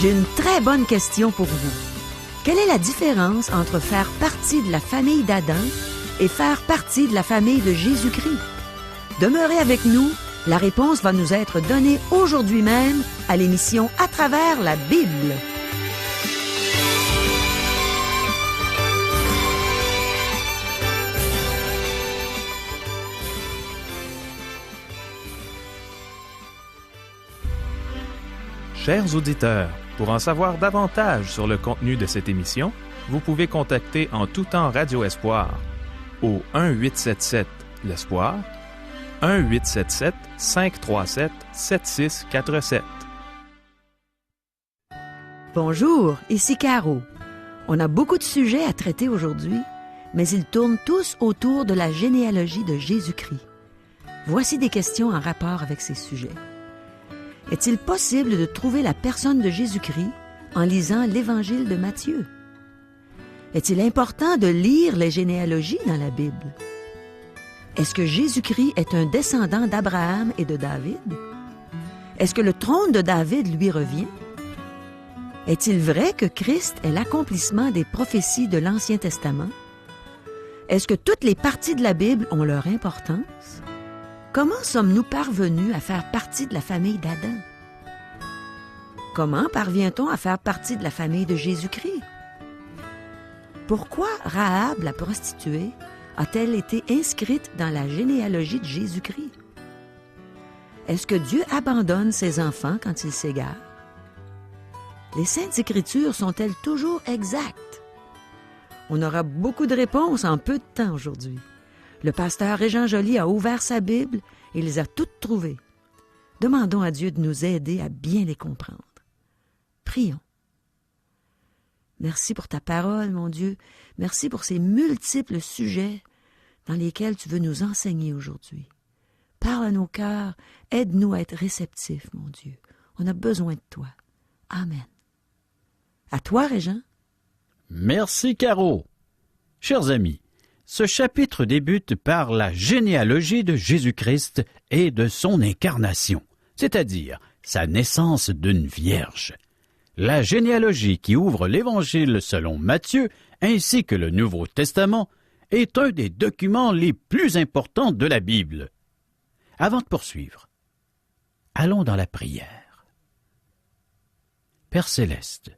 J'ai une très bonne question pour vous. Quelle est la différence entre faire partie de la famille d'Adam et faire partie de la famille de Jésus-Christ? Demeurez avec nous, la réponse va nous être donnée aujourd'hui même à l'émission À travers la Bible. Chers auditeurs, pour en savoir davantage sur le contenu de cette émission, vous pouvez contacter en tout temps Radio Espoir au 1-877-l'Espoir, 1-877-537-7647. Bonjour, ici Caro. On a beaucoup de sujets à traiter aujourd'hui, mais ils tournent tous autour de la généalogie de Jésus-Christ. Voici des questions en rapport avec ces sujets. Est-il possible de trouver la personne de Jésus-Christ en lisant l'Évangile de Matthieu? Est-il important de lire les généalogies dans la Bible? Est-ce que Jésus-Christ est un descendant d'Abraham et de David? Est-ce que le trône de David lui revient? Est-il vrai que Christ est l'accomplissement des prophéties de l'Ancien Testament? Est-ce que toutes les parties de la Bible ont leur importance? Comment sommes-nous parvenus à faire partie de la famille d'Adam? Comment parvient-on à faire partie de la famille de Jésus-Christ? Pourquoi Rahab, la prostituée, a-t-elle été inscrite dans la généalogie de Jésus-Christ? Est-ce que Dieu abandonne ses enfants quand ils s'égarent? Les Saintes Écritures sont-elles toujours exactes? On aura beaucoup de réponses en peu de temps aujourd'hui. Le pasteur Régent Joly a ouvert sa Bible et les a toutes trouvées. Demandons à Dieu de nous aider à bien les comprendre. Prions. Merci pour ta parole, mon Dieu. Merci pour ces multiples sujets dans lesquels tu veux nous enseigner aujourd'hui. Parle à nos cœurs, aide-nous à être réceptifs, mon Dieu. On a besoin de toi. Amen. À toi, Régent. Merci, Caro. Chers amis, ce chapitre débute par la généalogie de Jésus-Christ et de son incarnation, c'est-à-dire sa naissance d'une vierge. La généalogie qui ouvre l'Évangile selon Matthieu ainsi que le Nouveau Testament est un des documents les plus importants de la Bible. Avant de poursuivre, allons dans la prière. Père céleste,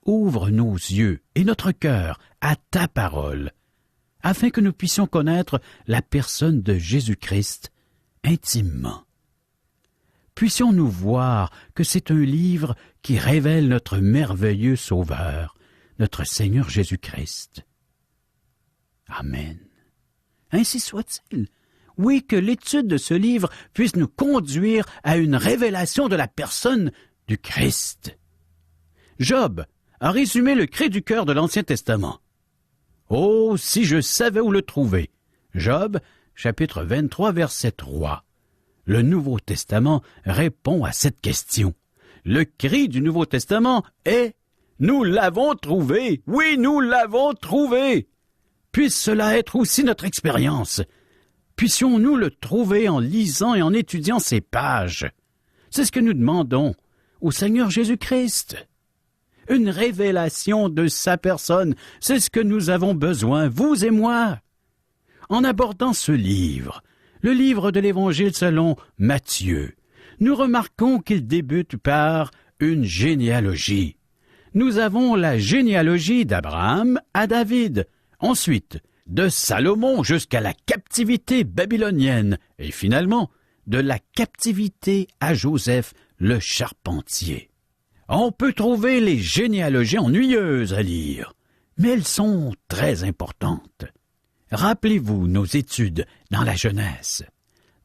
ouvre nos yeux et notre cœur à ta parole, afin que nous puissions connaître la personne de Jésus-Christ intimement. Puissions-nous voir que c'est un livre qui révèle notre merveilleux Sauveur, notre Seigneur Jésus-Christ. Amen. Ainsi soit-il. Oui, que l'étude de ce livre puisse nous conduire à une révélation de la personne du Christ. Job a résumé le cri du cœur de l'Ancien Testament. Oh, si je savais où le trouver! Job, chapitre 23, verset 3. Le Nouveau Testament répond à cette question. Le cri du Nouveau Testament est « Nous l'avons trouvé! Oui, nous l'avons trouvé! » Puisse cela être aussi notre expérience. Puissions-nous le trouver en lisant et en étudiant ces pages. C'est ce que nous demandons au Seigneur Jésus-Christ. Une révélation de sa personne, c'est ce que nous avons besoin, vous et moi. En abordant ce livre, le livre de l'Évangile selon Matthieu, nous remarquons qu'il débute par une généalogie. Nous avons la généalogie d'Abraham à David, ensuite de Salomon jusqu'à la captivité babylonienne, et finalement de la captivité à Joseph le charpentier. On peut trouver les généalogies ennuyeuses à lire, mais elles sont très importantes. Rappelez-vous nos études dans la Genèse.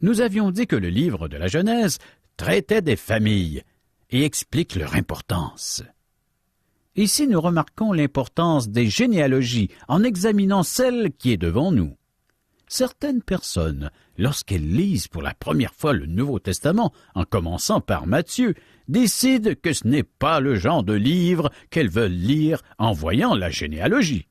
Nous avions dit que le livre de la Genèse traitait des familles et explique leur importance. Ici, nous remarquons l'importance des généalogies en examinant celle qui est devant nous. Certaines personnes, lorsqu'elles lisent pour la première fois le Nouveau Testament, en commençant par Matthieu, décident que ce n'est pas le genre de livre qu'elles veulent lire en voyant la généalogie.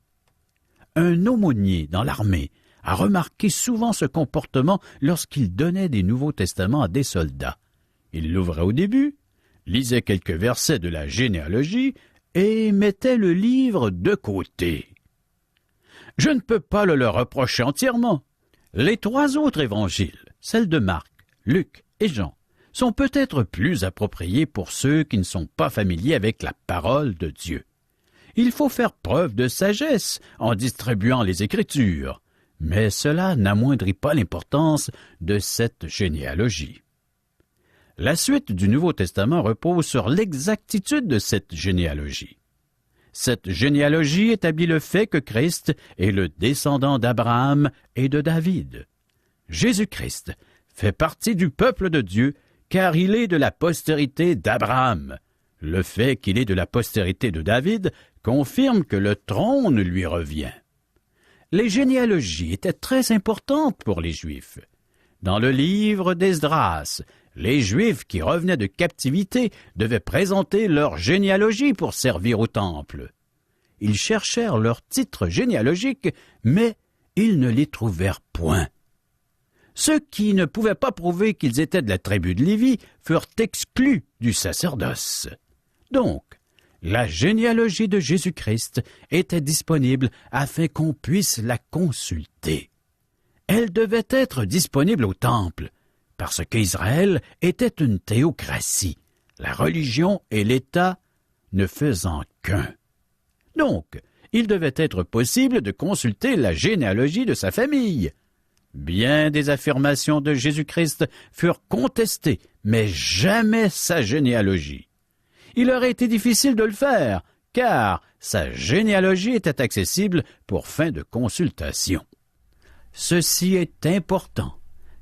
Un aumônier dans l'armée a remarqué souvent ce comportement lorsqu'il donnait des Nouveaux Testaments à des soldats. Il l'ouvrait au début, lisait quelques versets de la généalogie et mettait le livre de côté. Je ne peux pas le leur reprocher entièrement. Les 3 autres évangiles, celles de Marc, Luc et Jean, sont peut-être plus appropriés pour ceux qui ne sont pas familiers avec la parole de Dieu. Il faut faire preuve de sagesse en distribuant les Écritures, mais cela n'amoindrit pas l'importance de cette généalogie. La suite du Nouveau Testament repose sur l'exactitude de cette généalogie. Cette généalogie établit le fait que Christ est le descendant d'Abraham et de David. Jésus-Christ fait partie du peuple de Dieu car il est de la postérité d'Abraham. Le fait qu'il est de la postérité de David confirme que le trône lui revient. Les généalogies étaient très importantes pour les Juifs. Dans le livre d'Esdras, les Juifs qui revenaient de captivité devaient présenter leur généalogie pour servir au temple. Ils cherchèrent leur titre généalogique, mais ils ne les trouvèrent point. Ceux qui ne pouvaient pas prouver qu'ils étaient de la tribu de Lévi furent exclus du sacerdoce. Donc, la généalogie de Jésus-Christ était disponible afin qu'on puisse la consulter. Elle devait être disponible au temple, parce qu'Israël était une théocratie, la religion et l'État ne faisant qu'un. Donc, il devait être possible de consulter la généalogie de sa famille. Bien des affirmations de Jésus-Christ furent contestées, mais jamais sa généalogie. Il aurait été difficile de le faire, car sa généalogie était accessible pour fin de consultation. Ceci est important,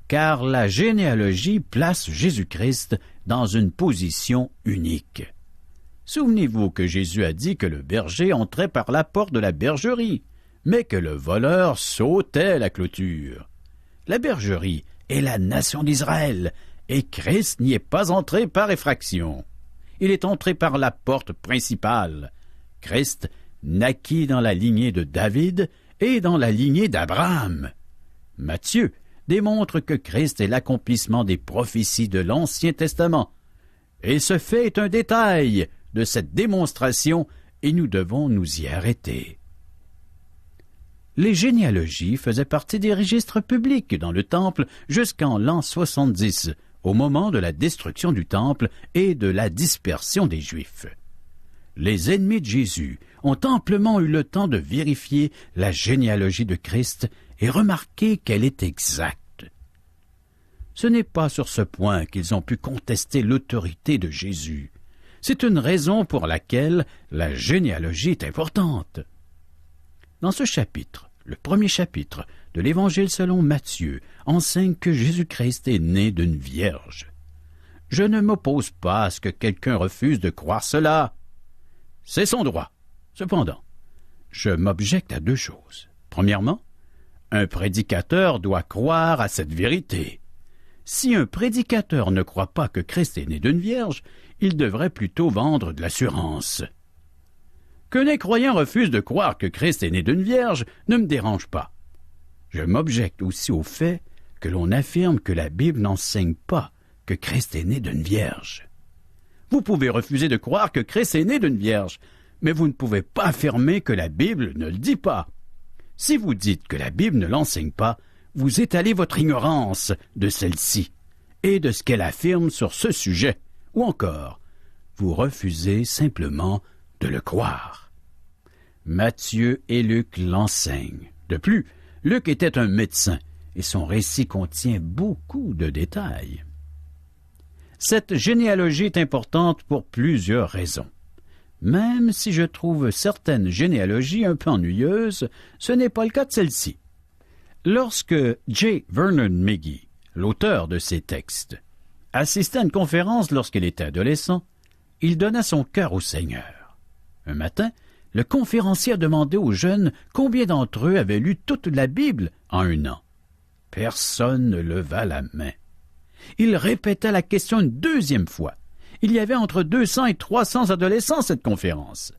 car la généalogie place Jésus-Christ dans une position unique. Souvenez-vous que Jésus a dit que le berger entrait par la porte de la bergerie, mais que le voleur sautait la clôture. La bergerie est la nation d'Israël, et Christ n'y est pas entré par effraction. Il est entré par la porte principale. Christ naquit dans la lignée de David et dans la lignée d'Abraham. Matthieu démontre que Christ est l'accomplissement des prophéties de l'Ancien Testament. Et ce fait est un détail de cette démonstration et nous devons nous y arrêter. Les généalogies faisaient partie des registres publics dans le Temple jusqu'en l'an 70, au moment de la destruction du Temple et de la dispersion des Juifs. Les ennemis de Jésus ont amplement eu le temps de vérifier la généalogie de Christ et remarquer qu'elle est exacte. Ce n'est pas sur ce point qu'ils ont pu contester l'autorité de Jésus. C'est une raison pour laquelle la généalogie est importante. Dans ce chapitre, le premier chapitre de l'Évangile selon Matthieu enseigne que Jésus-Christ est né d'une vierge. Je ne m'oppose pas à ce que quelqu'un refuse de croire cela. C'est son droit. Cependant, je m'objecte à 2 choses. Premièrement, un prédicateur doit croire à cette vérité. Si un prédicateur ne croit pas que Christ est né d'une vierge, il devrait plutôt vendre de l'assurance. Qu'un incroyant refuse de croire que Christ est né d'une vierge ne me dérange pas. Je m'objecte aussi au fait que l'on affirme que la Bible n'enseigne pas que Christ est né d'une vierge. Vous pouvez refuser de croire que Christ est né d'une vierge, mais vous ne pouvez pas affirmer que la Bible ne le dit pas. Si vous dites que la Bible ne l'enseigne pas, vous étalez votre ignorance de celle-ci et de ce qu'elle affirme sur ce sujet, ou encore, vous refusez simplement de le croire. Matthieu et Luc l'enseignent. De plus, Luc était un médecin et son récit contient beaucoup de détails. Cette généalogie est importante pour plusieurs raisons. Même si je trouve certaines généalogies un peu ennuyeuses, ce n'est pas le cas de celle-ci. Lorsque J. Vernon McGee, l'auteur de ces textes, assistait à une conférence lorsqu'il était adolescent, il donna son cœur au Seigneur. Un matin, le conférencier a demandé aux jeunes combien d'entre eux avaient lu toute la Bible en 1 an. Personne ne leva la main. Il répéta la question une 2e fois. Il y avait entre 200 et 300 adolescents à cette conférence.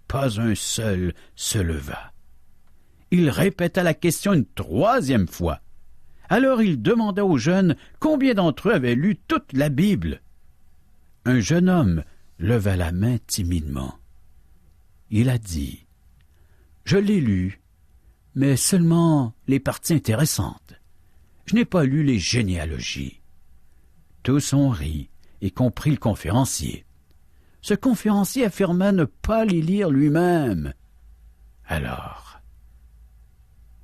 Pas un seul se leva. Il répéta la question une 3e fois. Alors il demanda aux jeunes combien d'entre eux avaient lu toute la Bible. un jeune homme leva la main timidement. Il a dit « Je l'ai lu, mais seulement les parties intéressantes. Je n'ai pas lu les généalogies. » Tous ont ri, y compris le conférencier. Ce conférencier affirma ne pas les lire lui-même. Alors,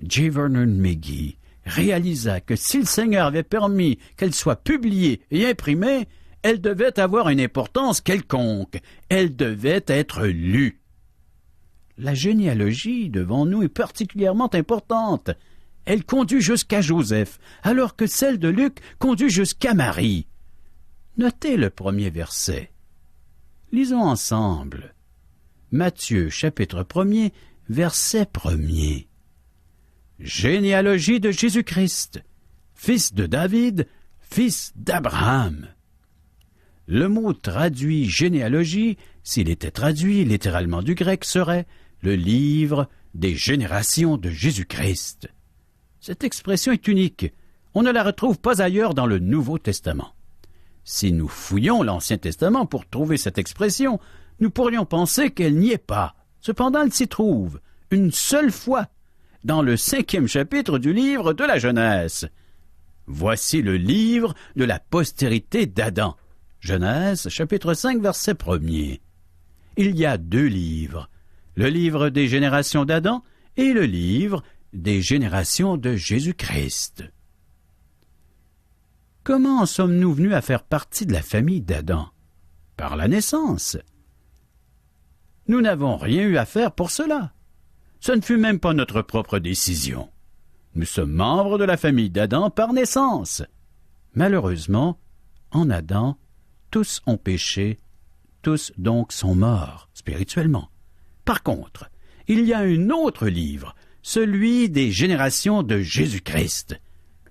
J. Vernon McGee réalisa que si le Seigneur avait permis qu'elle soit publiée et imprimée, elle devait avoir une importance quelconque. Elle devait être lue. La généalogie devant nous est particulièrement importante. Elle conduit jusqu'à Joseph, alors que celle de Luc conduit jusqu'à Marie. Notez le premier verset. Lisons ensemble. Matthieu, chapitre 1er, verset 1er. Généalogie de Jésus-Christ, fils de David, fils d'Abraham. Le mot traduit généalogie, s'il était traduit littéralement du grec, serait le livre des générations de Jésus-Christ. Cette expression est unique. On ne la retrouve pas ailleurs dans le Nouveau Testament. Si nous fouillons l'Ancien Testament pour trouver cette expression, nous pourrions penser qu'elle n'y est pas. Cependant, elle s'y trouve, une seule fois, dans le 5e chapitre du livre de la Genèse. Voici le livre de la postérité d'Adam. Genèse, chapitre 5, verset 1er. Il y a 2 livres, le livre des générations d'Adam et le livre des générations de Jésus-Christ. Comment sommes-nous venus à faire partie de la famille d'Adam? Par la naissance. Nous n'avons rien eu à faire pour cela. Ce ne fut même pas notre propre décision. Nous sommes membres de la famille d'Adam par naissance. Malheureusement, en Adam, tous ont péché, tous donc sont morts spirituellement. Par contre, il y a un autre livre, celui des générations de Jésus-Christ.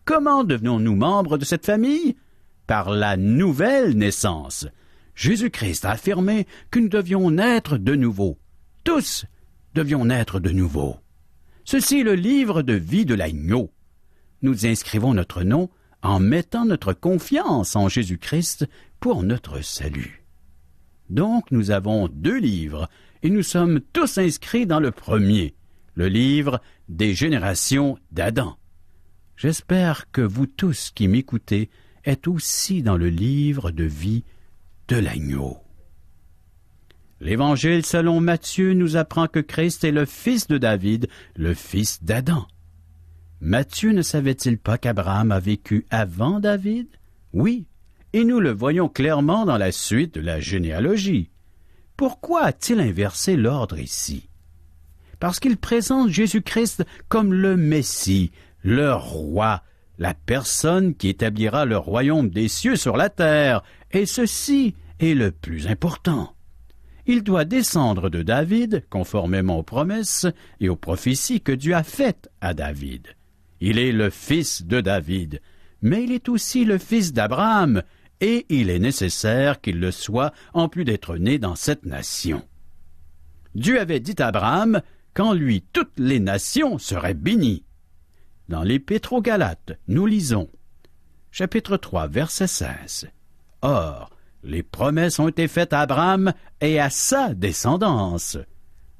Comment devenons-nous membres de cette famille? Par la nouvelle naissance. Jésus-Christ a affirmé que nous devions naître de nouveau. Tous devions naître de nouveau. Ceci est le livre de vie de l'agneau. Nous inscrivons notre nom en mettant notre confiance en Jésus-Christ pour notre salut. Donc nous avons 2 livres et nous sommes tous inscrits dans le premier, le livre des générations d'Adam. J'espère que vous tous qui m'écoutez êtes aussi dans le livre de vie de l'agneau. L'Évangile selon Matthieu nous apprend que Christ est le fils de David, le fils d'Adam. Matthieu ne savait-il pas qu'Abraham a vécu avant David? Oui, et nous le voyons clairement dans la suite de la généalogie. Pourquoi a-t-il inversé l'ordre ici? Parce qu'il présente Jésus-Christ comme le Messie, le roi, la personne qui établira le royaume des cieux sur la terre, et ceci est le plus important. Il doit descendre de David, conformément aux promesses et aux prophéties que Dieu a faites à David. Il est le fils de David, mais il est aussi le fils d'Abraham, et il est nécessaire qu'il le soit en plus d'être né dans cette nation. Dieu avait dit à Abraham qu'en lui toutes les nations seraient bénies. Dans l'Épître aux Galates, nous lisons, chapitre 3, verset 16. « Or, les promesses ont été faites à Abraham et à sa descendance. »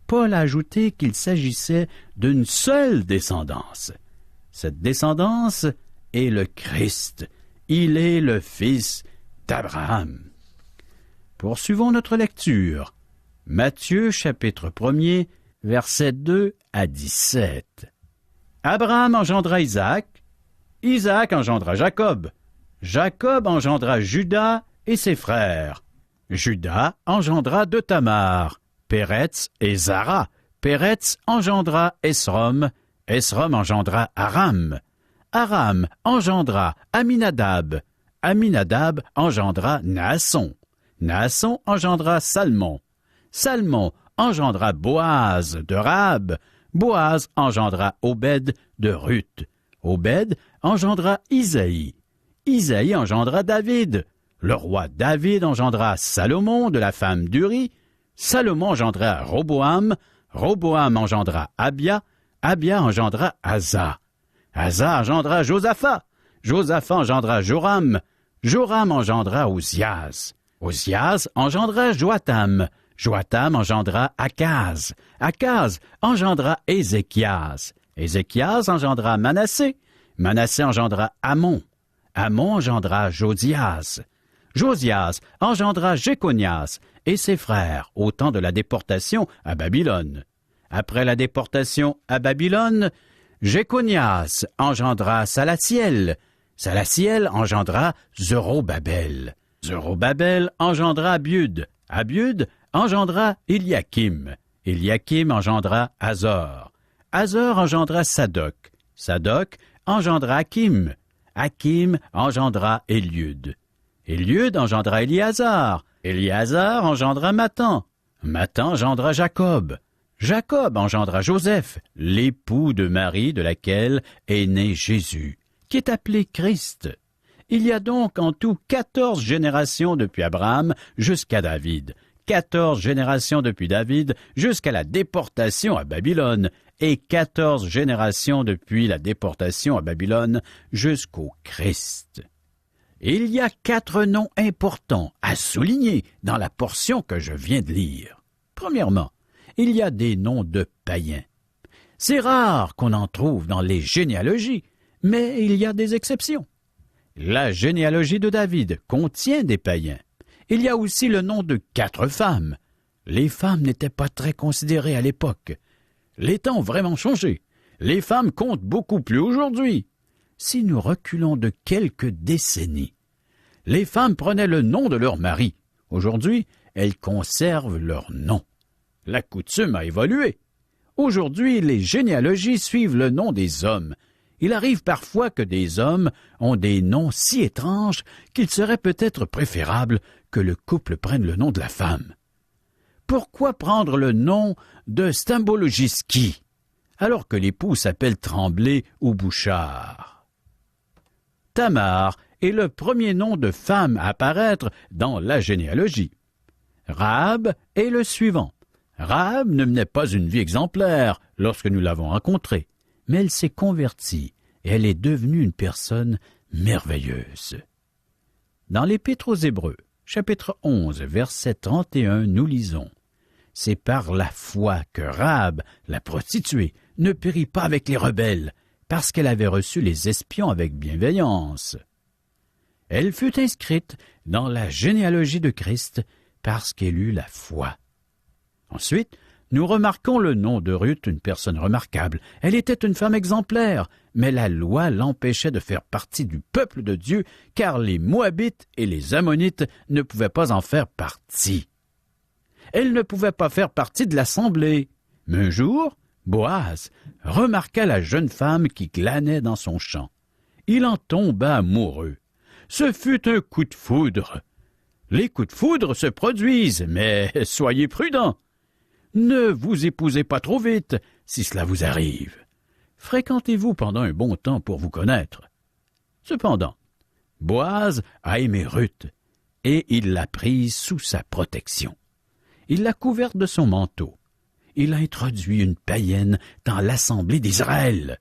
Paul a ajouté qu'il s'agissait d'une seule descendance. Cette descendance est le Christ. Il est le fils d'Abraham. Poursuivons notre lecture. Matthieu, chapitre 1er, versets 2 à 17. Abraham engendra Isaac, Isaac engendra Jacob, Jacob engendra Juda et ses frères. Juda engendra de Tamar, Péretz et Zara. Péretz engendra Esrom, Esrom engendra Aram. Aram engendra Aminadab, Aminadab engendra Naasson. Naasson engendra Salmon. Salmon engendra Boaz de Rahab. Boaz engendra Obed de Ruth. Obed engendra Isaïe. Isaïe engendra David. Le roi David engendra Salomon de la femme d'Uri. Salomon engendra Roboam. Roboam engendra Abia. Abia engendra Asa. Asa engendra Josaphat. Josaphat engendra Joram. Joram engendra Ozias. Osias engendra Joatam. Joatam engendra Akaz. Akaz engendra Ézéchias. Ézéchias engendra Manassé. Manassé engendra Amon. Amon engendra Josias. Josias engendra Jéconias et ses frères au temps de la déportation à Babylone. Après la déportation à Babylone, Jéconias engendra Salathiel. Salathiel engendra Zorobabel. Zorobabel engendra Abiud. Abiud engendra Eliakim. Eliakim engendra Azor. Azor engendra Sadoc. Sadoc engendra Hakim. Hakim engendra Éliud. Éliud engendra Éliazar. Éliazar engendra Mathan. Mathan engendra Jacob. Jacob engendra Joseph, l'époux de Marie de laquelle est né Jésus, qui est appelé Christ. Il y a donc en tout 14 générations depuis Abraham jusqu'à David, 14 générations depuis David jusqu'à la déportation à Babylone, et 14 générations depuis la déportation à Babylone jusqu'au Christ. Il y a 4 noms importants à souligner dans la portion que je viens de lire. Premièrement, il y a des noms de païens. C'est rare qu'on en trouve dans les généalogies, mais il y a des exceptions. La généalogie de David contient des païens. Il y a aussi le nom de 4 femmes. Les femmes n'étaient pas très considérées à l'époque. Les temps ont vraiment changé. Les femmes comptent beaucoup plus aujourd'hui. Si nous reculons de quelques décennies, les femmes prenaient le nom de leur mari. Aujourd'hui, elles conservent leur nom. La coutume a évolué. Aujourd'hui, les généalogies suivent le nom des hommes. Il arrive parfois que des hommes ont des noms si étranges qu'il serait peut-être préférable que le couple prenne le nom de la femme. Pourquoi prendre le nom de Stambologiski, alors que l'époux s'appelle Tremblay ou Bouchard? Tamar est le premier nom de femme à apparaître dans la généalogie. Rahab est le suivant. Rahab ne menait pas une vie exemplaire lorsque nous l'avons rencontrée, mais elle s'est convertie et elle est devenue une personne merveilleuse. Dans l'Épître aux Hébreux, chapitre 11, verset 31, nous lisons « C'est par la foi que Rahab, la prostituée, ne périt pas avec les rebelles, parce qu'elle avait reçu les espions avec bienveillance. Elle fut inscrite dans la généalogie de Christ parce qu'elle eut la foi. » Ensuite, nous remarquons le nom de Ruth, une personne remarquable. Elle était une femme exemplaire, mais la loi l'empêchait de faire partie du peuple de Dieu, car les Moabites et les Ammonites ne pouvaient pas en faire partie. Elle ne pouvait pas faire partie de l'assemblée. Mais un jour, Boaz remarqua la jeune femme qui glanait dans son champ. Il en tomba amoureux. Ce fut un coup de foudre. Les coups de foudre se produisent, mais soyez prudents. Ne vous épousez pas trop vite, si cela vous arrive. Fréquentez-vous pendant un bon temps pour vous connaître. Cependant, Boaz a aimé Ruth, et il l'a prise sous sa protection. Il l'a couverte de son manteau. Il a introduit une païenne dans l'assemblée d'Israël.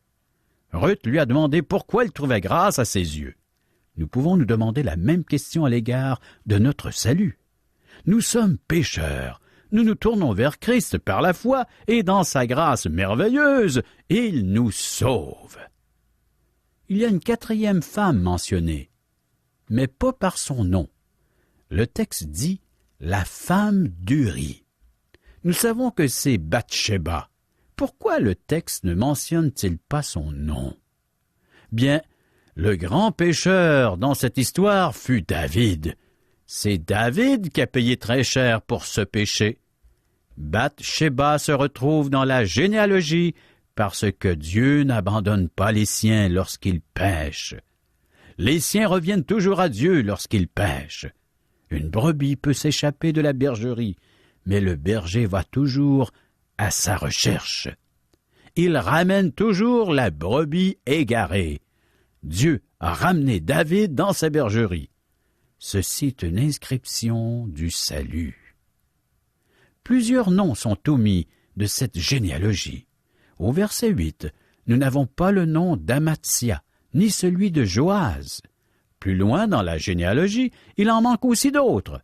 Ruth lui a demandé pourquoi elle trouvait grâce à ses yeux. Nous pouvons nous demander la même question à l'égard de notre salut. Nous sommes pécheurs. Nous nous tournons vers Christ par la foi, et dans sa grâce merveilleuse, il nous sauve. Il y a une 4e femme mentionnée, mais pas par son nom. Le texte dit « la femme d'Uri ». Nous savons que c'est Bathsheba. Pourquoi le texte ne mentionne-t-il pas son nom? Bien, le grand pécheur dans cette histoire fut David. C'est David qui a payé très cher pour ce péché. Bathsheba se retrouve dans la généalogie parce que Dieu n'abandonne pas les siens lorsqu'ils pêchent. Les siens reviennent toujours à Dieu lorsqu'ils pêchent. Une brebis peut s'échapper de la bergerie, mais le berger va toujours à sa recherche. Il ramène toujours la brebis égarée. Dieu a ramené David dans sa bergerie. Ceci est une inscription du salut. Plusieurs noms sont omis de cette généalogie. Au verset 8, nous n'avons pas le nom d'Amatsia, ni celui de Joaz. Plus loin dans la généalogie, il en manque aussi d'autres.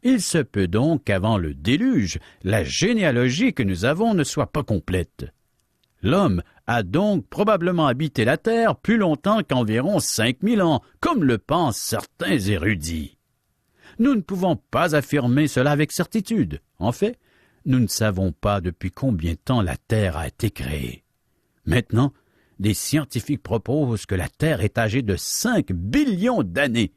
Il se peut donc qu'avant le déluge, la généalogie que nous avons ne soit pas complète. L'homme a donc probablement habité la terre plus longtemps qu'environ 5000 ans, comme le pensent certains érudits. Nous ne pouvons pas affirmer cela avec certitude. En fait, nous ne savons pas depuis combien de temps la Terre a été créée. Maintenant, des scientifiques proposent que la Terre est âgée de 5 billions d'années.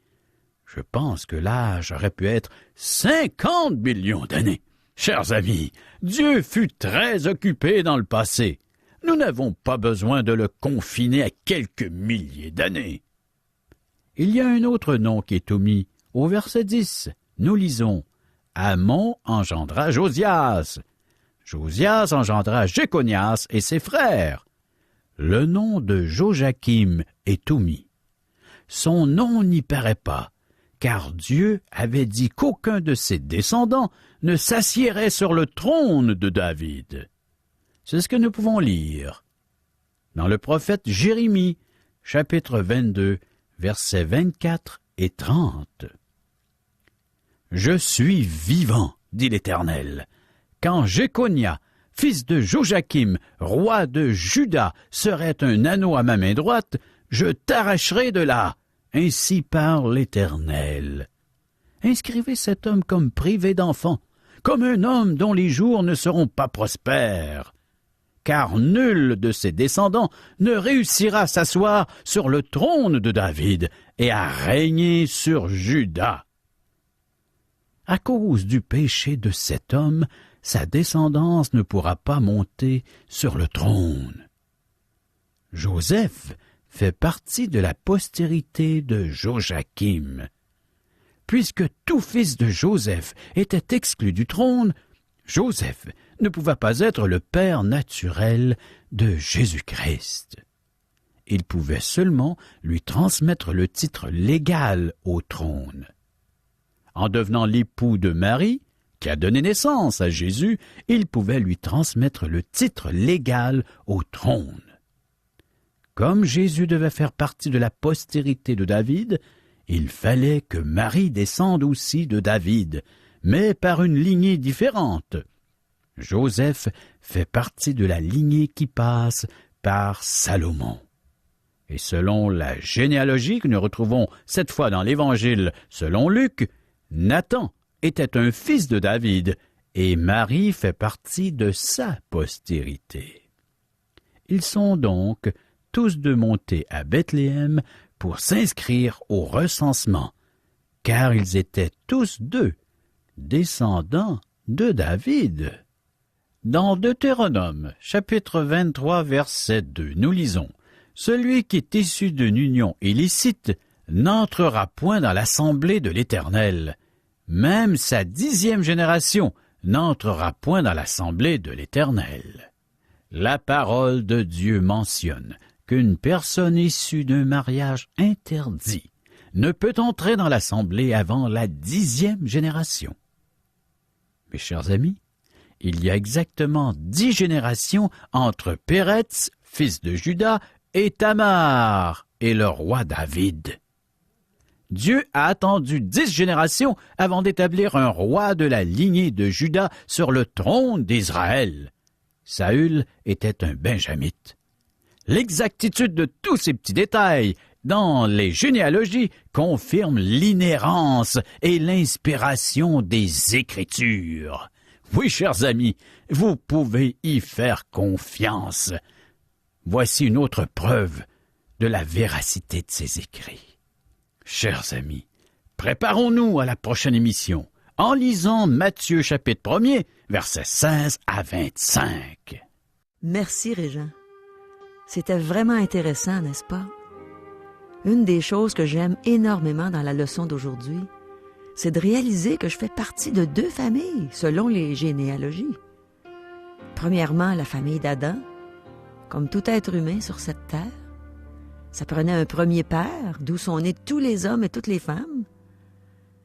Je pense que l'âge aurait pu être 50 billions d'années. Chers amis, Dieu fut très occupé dans le passé. Nous n'avons pas besoin de le confiner à quelques milliers d'années. Il y a un autre nom qui est omis. Au verset 10, nous lisons « Amon engendra Josias. Josias engendra Jéconias et ses frères. » Le nom de Joachim est omis. Son nom n'y paraît pas, car Dieu avait dit qu'aucun de ses descendants ne s'assiérait sur le trône de David. C'est ce que nous pouvons lire dans le prophète Jérémie, chapitre 22, versets 24 et 30. « Je suis vivant, dit l'Éternel, quand Jéconia, fils de Joachim, roi de Juda, serait un anneau à ma main droite, je t'arracherai de là, ainsi parle l'Éternel. » Inscrivez cet homme comme privé d'enfant, comme un homme dont les jours ne seront pas prospères, car nul de ses descendants ne réussira à s'asseoir sur le trône de David et à régner sur Juda. À cause du péché de cet homme, sa descendance ne pourra pas monter sur le trône. Joseph fait partie de la postérité de Joachim. Puisque tout fils de Joseph était exclu du trône, Joseph ne pouvait pas être le père naturel de Jésus-Christ. Il pouvait seulement lui transmettre le titre légal au trône. En devenant l'époux de Marie, qui a donné naissance à Jésus, il pouvait lui transmettre le titre légal au trône. Comme Jésus devait faire partie de la postérité de David, il fallait que Marie descende aussi de David, mais par une lignée différente. Joseph fait partie de la lignée qui passe par Salomon. Et selon la généalogie que nous retrouvons cette fois dans l'Évangile selon Luc, Nathan était un fils de David et Marie fait partie de sa postérité. Ils sont donc tous deux montés à Bethléem pour s'inscrire au recensement, car ils étaient tous deux descendants de David. Dans Deutéronome, chapitre 23, verset 2, nous lisons « Celui qui est issu d'une union illicite n'entrera point dans l'assemblée de l'Éternel. Même sa 10e génération n'entrera point dans l'assemblée de l'Éternel. » La parole de Dieu mentionne qu'une personne issue d'un mariage interdit ne peut entrer dans l'assemblée avant la 10e génération. Mes chers amis, il y a exactement 10 générations entre Péretz, fils de Juda, et Tamar, et le roi David. Dieu a attendu 10 générations avant d'établir un roi de la lignée de Juda sur le trône d'Israël. Saül était un benjamite. L'exactitude de tous ces petits détails dans les généalogies confirme l'inhérence et l'inspiration des Écritures. Oui, chers amis, vous pouvez y faire confiance. Voici une autre preuve de la véracité de ces écrits. Chers amis, préparons-nous à la prochaine émission en lisant Matthieu chapitre 1er, versets 16 à 25. Merci, Régent. C'était vraiment intéressant, n'est-ce pas? Une des choses que j'aime énormément dans la leçon d'aujourd'hui, c'est de réaliser que je fais partie de 2 familles, selon les généalogies. Premièrement, la famille d'Adam, comme tout être humain sur cette terre. Ça prenait un premier père, d'où sont nés tous les hommes et toutes les femmes.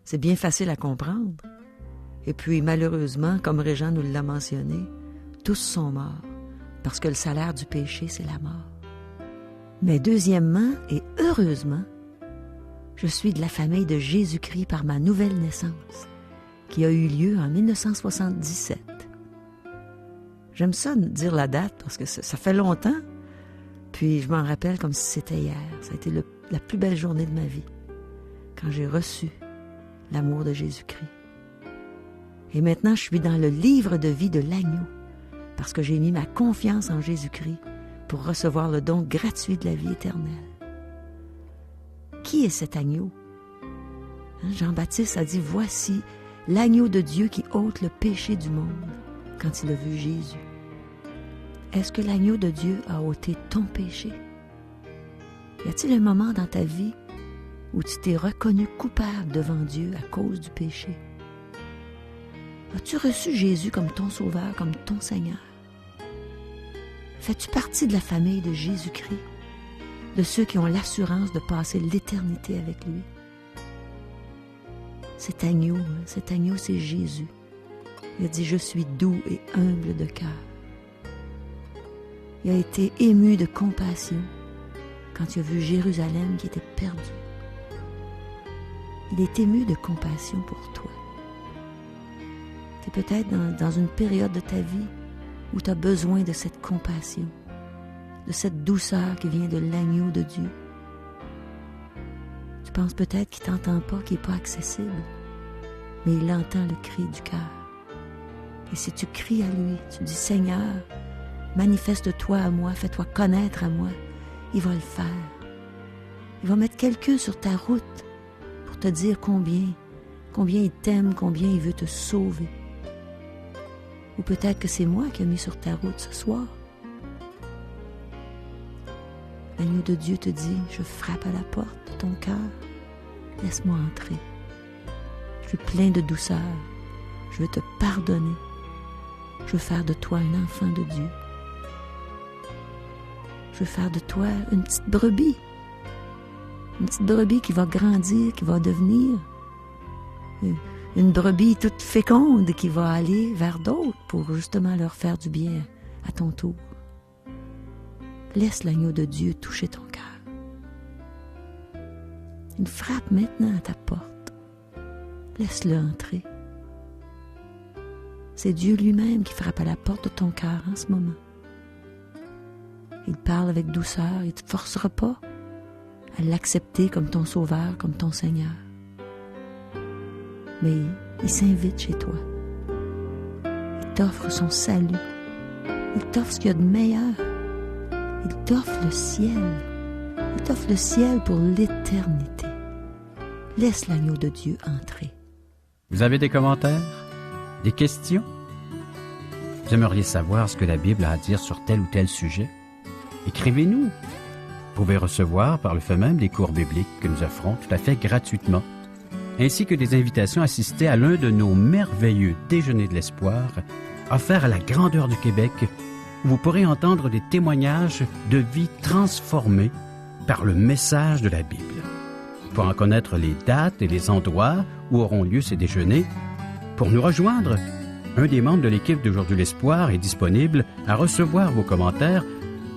C'est bien facile à comprendre. Et puis, malheureusement, comme Régent nous l'a mentionné, tous sont morts, parce que le salaire du péché, c'est la mort. Mais deuxièmement, et heureusement, je suis de la famille de Jésus-Christ par ma nouvelle naissance, qui a eu lieu en 1977. J'aime ça dire la date parce que ça fait longtemps, puis je m'en rappelle comme si c'était hier. Ça a été la plus belle journée de ma vie, quand j'ai reçu l'amour de Jésus-Christ. Et maintenant, je suis dans le livre de vie de l'agneau, parce que j'ai mis ma confiance en Jésus-Christ pour recevoir le don gratuit de la vie éternelle. Qui est cet agneau? Jean-Baptiste a dit « Voici l'agneau de Dieu qui ôte le péché du monde » quand il a vu Jésus. Est-ce que l'agneau de Dieu a ôté ton péché? Y a-t-il un moment dans ta vie où tu t'es reconnu coupable devant Dieu à cause du péché? As-tu reçu Jésus comme ton Sauveur, comme ton Seigneur? Fais-tu partie de la famille de Jésus-Christ, de ceux qui ont l'assurance de passer l'éternité avec lui? Cet agneau, c'est Jésus. Il a dit « Je suis doux et humble de cœur ». Il a été ému de compassion quand il a vu Jérusalem qui était perdue. Il est ému de compassion pour toi. Tu es peut-être dans une période de ta vie où tu as besoin de cette compassion, de cette douceur qui vient de l'agneau de Dieu. Tu penses peut-être qu'il ne t'entend pas, qu'il n'est pas accessible, mais il entend le cri du cœur. Et si tu cries à lui, tu dis « Seigneur, manifeste-toi à moi, fais-toi connaître à moi », il va le faire. Il va mettre quelqu'un sur ta route pour te dire combien il t'aime, combien il veut te sauver. Ou peut-être que c'est moi qui ai mis sur ta route ce soir. L'agneau de Dieu te dit « Je frappe à la porte de ton cœur, laisse-moi entrer. Je suis plein de douceur, je veux te pardonner. Je veux faire de toi un enfant de Dieu. Je veux faire de toi une petite brebis qui va grandir, qui va devenir une brebis toute féconde qui va aller vers d'autres pour justement leur faire du bien à ton tour. Laisse l'agneau de Dieu toucher ton cœur. Il frappe maintenant à ta porte. Laisse-le entrer. C'est Dieu lui-même qui frappe à la porte de ton cœur en ce moment. Il parle avec douceur, il ne te forcera pas à l'accepter comme ton Sauveur, comme ton Seigneur. Mais il s'invite chez toi. Il t'offre son salut. Il t'offre ce qu'il y a de meilleur. Il t'offre le ciel. Il t'offre le ciel pour l'éternité. Laisse l'agneau de Dieu entrer. Vous avez des commentaires? Des questions? Vous aimeriez savoir ce que la Bible a à dire sur tel ou tel sujet? Écrivez-nous. Vous pouvez recevoir par le fait même des cours bibliques que nous offrons tout à fait gratuitement, ainsi que des invitations à assister à l'un de nos merveilleux déjeuners de l'espoir offerts à la grandeur du Québec, où vous pourrez entendre des témoignages de vie transformées par le message de la Bible. Pour en connaître les dates et les endroits où auront lieu ces déjeuners, pour nous rejoindre, un des membres de l'équipe d'Aujourd'hui l'Espoir est disponible à recevoir vos commentaires.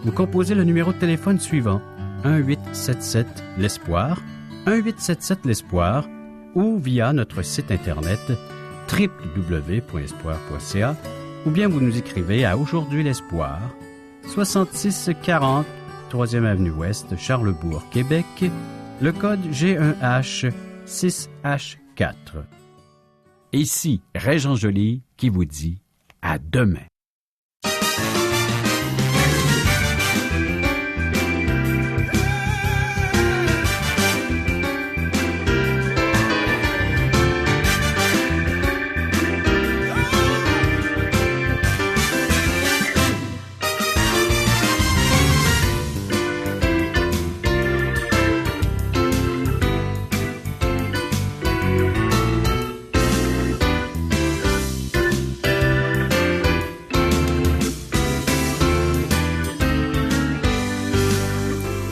Vous composez le numéro de téléphone suivant, 1-877-l'Espoir, 1-877-l'Espoir, ou via notre site Internet www.espoir.ca, ou bien vous nous écrivez à Aujourd'hui l'Espoir, 6640 3e Avenue Ouest, Charlebourg, Québec, le code G1H 6H4. Et ici, Régent Joly qui vous dit à demain.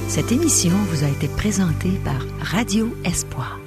Cette émission vous a été présentée par Radio Espoir.